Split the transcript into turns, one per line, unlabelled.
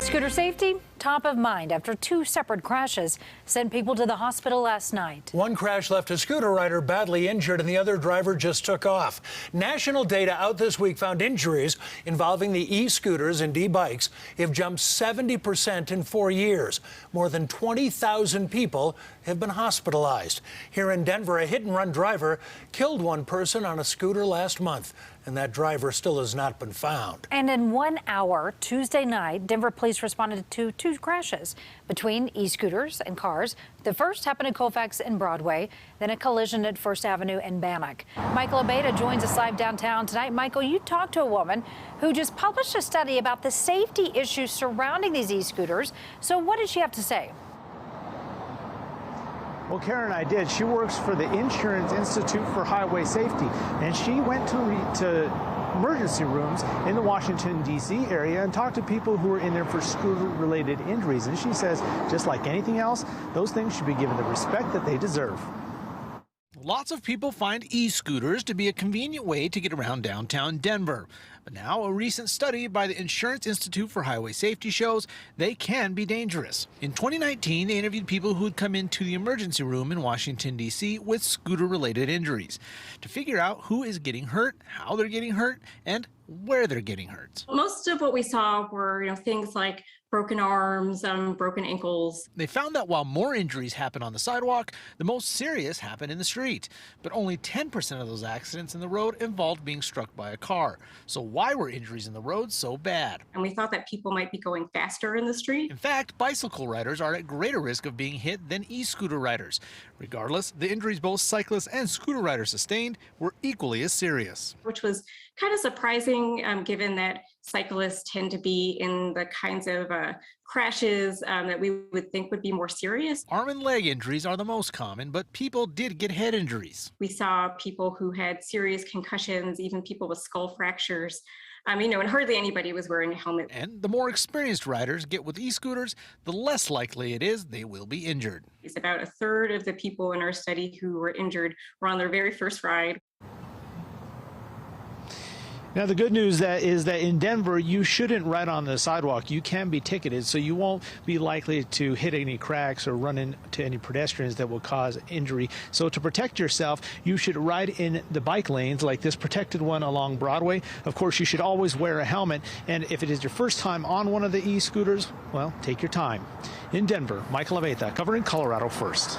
Scooter safety, top of mind after two separate crashes sent people to the hospital last night.
One crash left a scooter rider badly injured and the other driver just took off. National data out this week found injuries involving the e-scooters and e-bikes have jumped 70% in 4 years. More than 20,000 people have been hospitalized. Here in Denver, a hit-and-run driver killed one person on a scooter last month, and that driver still has not been found.
And in 1 hour, Tuesday night, Denver police responded to two crashes between e-scooters and cars. The first happened at Colfax and Broadway, then a collision at First Avenue and Bannock. Michael Abeyta joins us live downtown tonight. Michael, you talked to a woman who just published a study about the safety issues surrounding these e-scooters. So what did she have to say?
Well, Karen, I did. She works for the Insurance Institute for Highway Safety, and she went to emergency rooms in the Washington, D.C. area and talked to people who were in there for scooter-related injuries. And she says, just like anything else, those things should be given the respect that they deserve.
Lots of people find e-scooters to be a convenient way to get around downtown Denver. But now a recent study by the Insurance Institute for Highway Safety shows they can be dangerous. In 2019, they interviewed people who had come into the emergency room in Washington, D.C. with scooter-related injuries to figure out who is getting hurt, how they're getting hurt, and where they're getting hurt.
Most of what we saw were, things like broken arms, broken ankles.
They found that while more injuries happen on the sidewalk, the most serious happen in the street. But only 10% of those accidents in the road involved being struck by a car. So why were injuries in the road so bad?
And we thought that people might be going faster in the street.
In fact, bicycle riders are at greater risk of being hit than e-scooter riders. Regardless, the injuries both cyclists and scooter riders sustained were equally as serious.
Which was kind of surprising, given that cyclists tend to be in the kinds of crashes that we would think would be more serious.
Arm and leg injuries are the most common, but people did get head injuries.
We saw people who had serious concussions, even people with skull fractures. And hardly anybody was wearing a helmet.
And the more experienced riders get with e-scooters, the less likely it is they will be injured.
It's about a third of the people in our study who were injured were on their very first ride.
Now, the good news is that in Denver, you shouldn't ride on the sidewalk. You can be ticketed, so you won't be likely to hit any cracks or run into any pedestrians that will cause injury. So to protect yourself, you should ride in the bike lanes like this protected one along Broadway. Of course, you should always wear a helmet. And if it is your first time on one of the e-scooters, well, take your time. In Denver, Michael Abeyta, covering Colorado First.